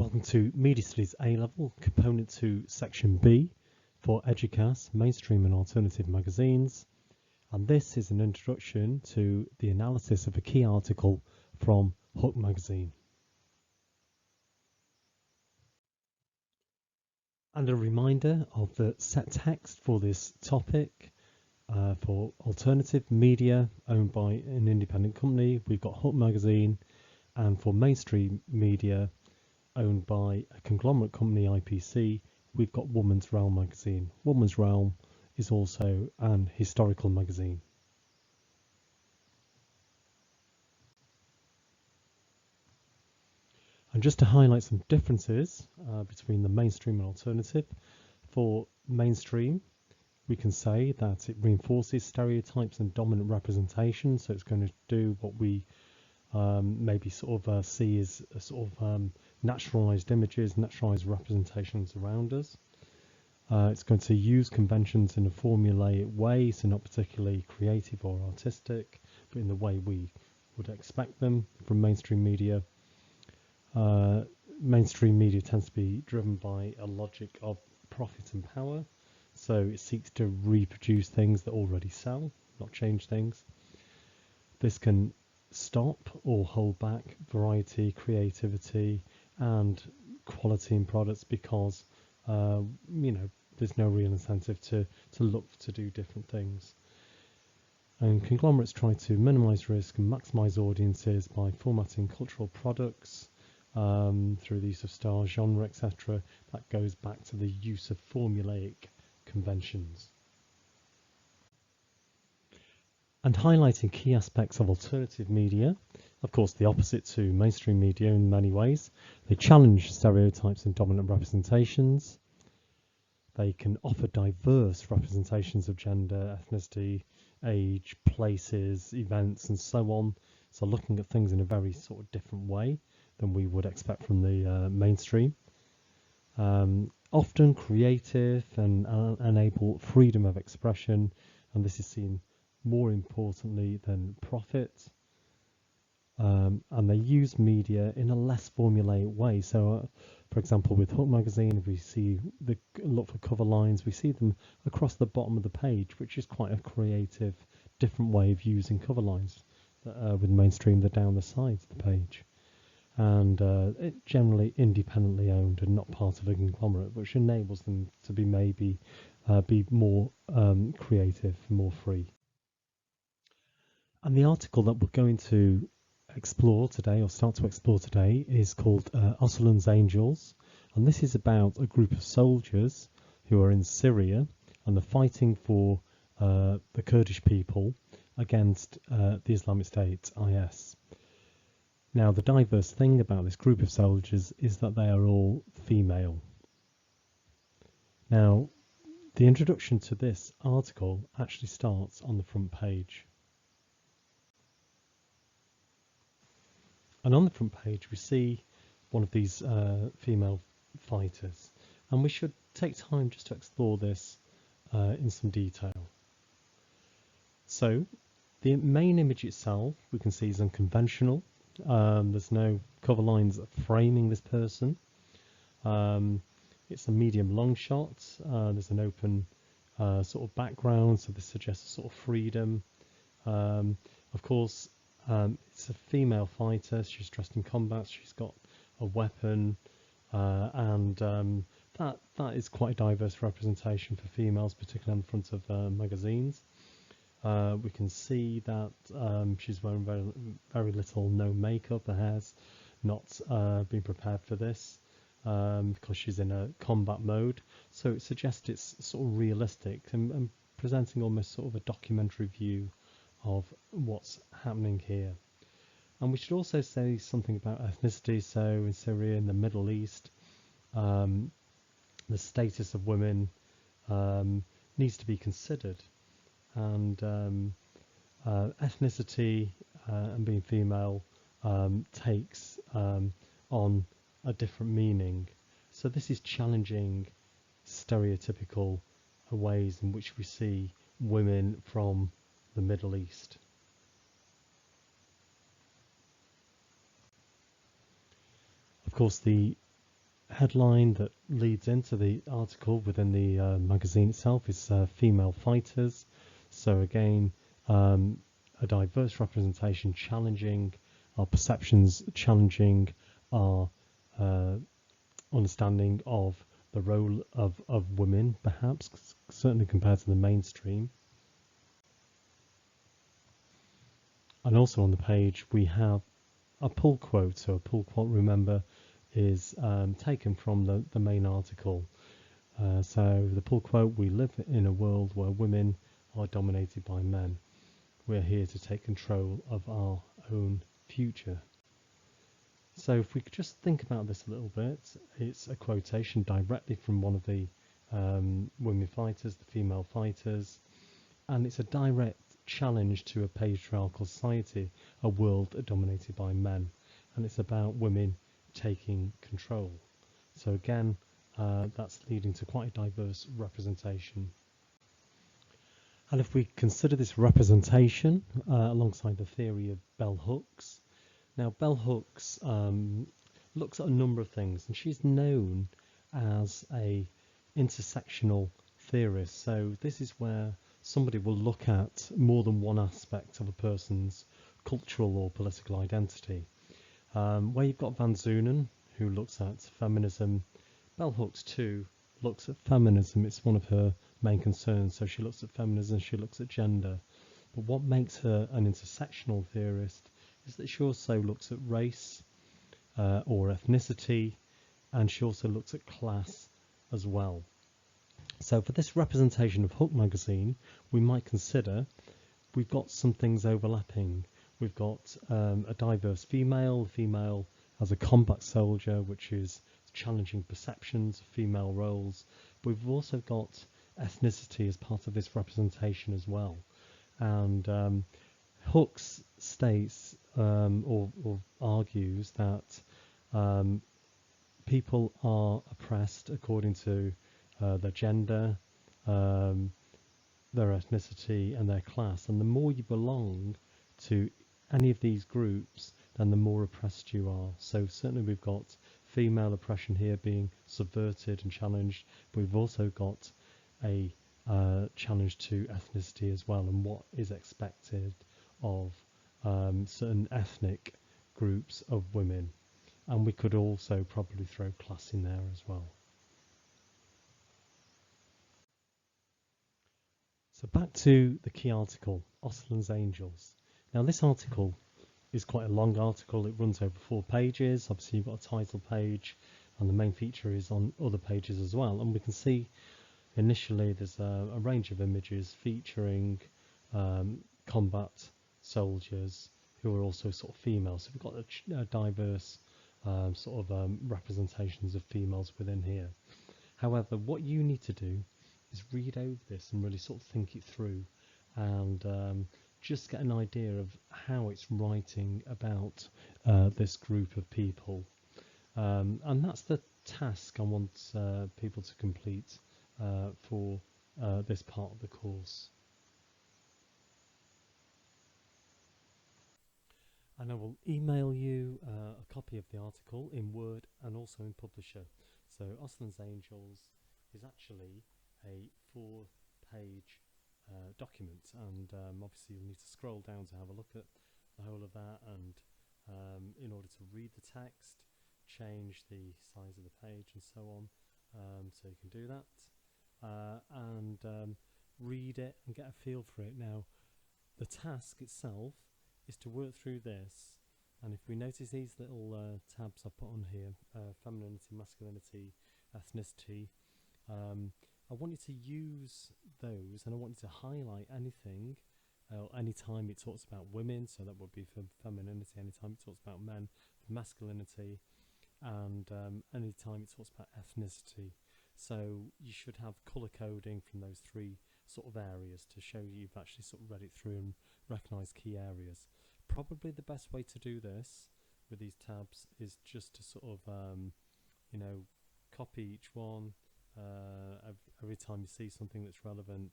Welcome to Media Studies A-Level, Component 2, Section B for EDUCAS, Mainstream and Alternative Magazines. And this is an introduction to the analysis of a key article from Hook Magazine. And a reminder of the set text for this topic. For alternative media owned by an independent company, we've got Hook Magazine, and for mainstream media owned by a conglomerate company, IPC, we've got Woman's Realm magazine. Woman's Realm is also an historical magazine. And just to highlight some differences between the mainstream and alternative, for mainstream, we can say that it reinforces stereotypes and dominant representation, so it's going to do what we maybe sort of see as a sort of naturalized images, naturalized representations around us. It's going to use conventions in a formulaic way, so not particularly creative or artistic, but in the way we would expect them from mainstream media. Mainstream media tends to be driven by a logic of profit and power, so it seeks to reproduce things that already sell, not change things. This can stop or hold back variety, creativity and quality in products because there's no real incentive to look to do different things. And conglomerates try to minimize risk and maximize audiences by formatting cultural products through the use of style, genre, etc. That goes back to the use of formulaic conventions. And highlighting key aspects of alternative media, of course the opposite to mainstream media in many ways. They challenge stereotypes and dominant representations. They can offer diverse representations of gender, ethnicity, age, places, events and so on. So looking at things in a very sort of different way than we would expect from the mainstream. Often creative and enable freedom of expression, and this is seen more importantly than profit, and they use media in a less formulaic way. So for example, with Hook Magazine, if we see look for cover lines, we see them across the bottom of the page, which is quite a creative, different way of using cover lines. With mainstream, they're down the sides of the page, and it generally independently owned and not part of a conglomerate, which enables them to be maybe be more creative, more free. And the article that we're going to explore today, or start to explore today, is called Öcalan's Angels. And this is about a group of soldiers who are in Syria and they're fighting for the Kurdish people against the Islamic State, IS. Now, the diverse thing about this group of soldiers is that they are all female. Now, the introduction to this article actually starts on the front page. And on the front page we see one of these female fighters, and we should take time just to explore this in some detail. So the main image itself we can see is unconventional. There's no cover lines framing this person. It's a medium long shot. There's an open sort of background, so this suggests a sort of freedom. Of course, it's a female fighter. She's dressed in combat. She's got a weapon, and that is quite a diverse representation for females, particularly on the front of magazines. We can see that she's wearing very little, no makeup. Her hair's not been prepared for this because she's in a combat mode. So it suggests it's sort of realistic and presenting almost sort of a documentary view of what's happening here. And we should also say something about ethnicity. So in Syria, in the Middle East, the status of women needs to be considered, and ethnicity and being female takes on a different meaning. So this is challenging stereotypical ways in which we see women from the Middle East. Of course, the headline that leads into the article within the magazine itself is female fighters. So again, a diverse representation challenging our perceptions, challenging our understanding of the role of women, perhaps, certainly compared to the mainstream. And also on the page we have a pull quote. So a pull quote, remember, is taken from the main article. So the pull quote: "We live in a world where women are dominated by men. We're here to take control of our own future." So if we could just think about this a little bit, it's a quotation directly from one of the women fighters, the female fighters, and it's a direct challenge to a patriarchal society, a world dominated by men, and it's about women taking control. So again, that's leading to quite a diverse representation. And if we consider this representation alongside the theory of bell hooks, now bell hooks looks at a number of things, and she's known as a intersectional theorist. So this is where somebody will look at more than one aspect of a person's cultural or political identity. Where you've got Van Zoonen, who looks at feminism, bell hooks too looks at feminism. It's one of her main concerns. So she looks at feminism, she looks at gender. But what makes her an intersectional theorist is that she also looks at race or ethnicity, and she also looks at class as well. So for this representation of Hook magazine, we might consider we've got some things overlapping. We've got a diverse female as a combat soldier, which is challenging perceptions of female roles. But we've also got ethnicity as part of this representation as well. And Hooks states or argues that people are oppressed according to their gender, their ethnicity and their class, and the more you belong to any of these groups, then the more oppressed you are. So certainly we've got female oppression here being subverted and challenged, but we've also got a challenge to ethnicity as well, and what is expected of certain ethnic groups of women. And we could also probably throw class in there as well. So back to the key article, Östlund's Angels. Now this article is quite a long article. It runs over 4 pages. Obviously you've got a title page, and the main feature is on other pages as well. And we can see initially there's a range of images featuring combat soldiers who are also sort of female. So we've got a diverse sort of representations of females within here. However, what you need to do is read over this and really sort of think it through, and just get an idea of how it's writing about this group of people. And that's the task I want people to complete for this part of the course. And I will email you a copy of the article in Word and also in Publisher. So Östlund's Angels is actually a 4-page document, and obviously you'll need to scroll down to have a look at the whole of that, and in order to read the text, change the size of the page and so on, so you can do that, and read it and get a feel for it. Now the task itself is to work through this, and if we notice these little tabs I put on here, femininity, masculinity, ethnicity, I want you to use those, and I want you to highlight anything, any time it talks about women, so that would be for femininity, any time it talks about men, for masculinity, and any time it talks about ethnicity. So you should have colour coding from those 3 sort of areas to show you've actually sort of read it through and recognise key areas. Probably the best way to do this with these tabs is just to sort of copy each one. Every time you see something that's relevant,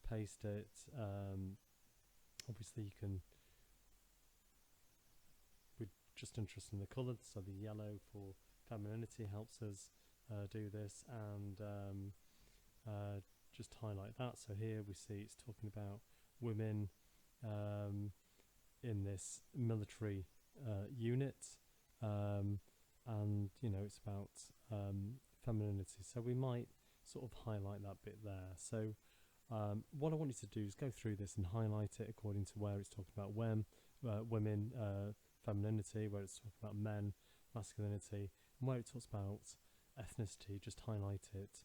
paste it. Obviously you can, we're just interested in the colours, so the yellow for femininity helps us do this, and just highlight that. So here we see it's talking about women in this military unit, and it's about femininity. So we might sort of highlight that bit there. So what I want you to do is go through this and highlight it according to where it's talking about women, femininity, where it's talking about men, masculinity, and where it talks about ethnicity, just highlight it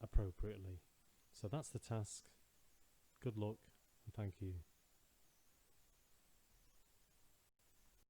appropriately. So that's the task. Good luck and thank you.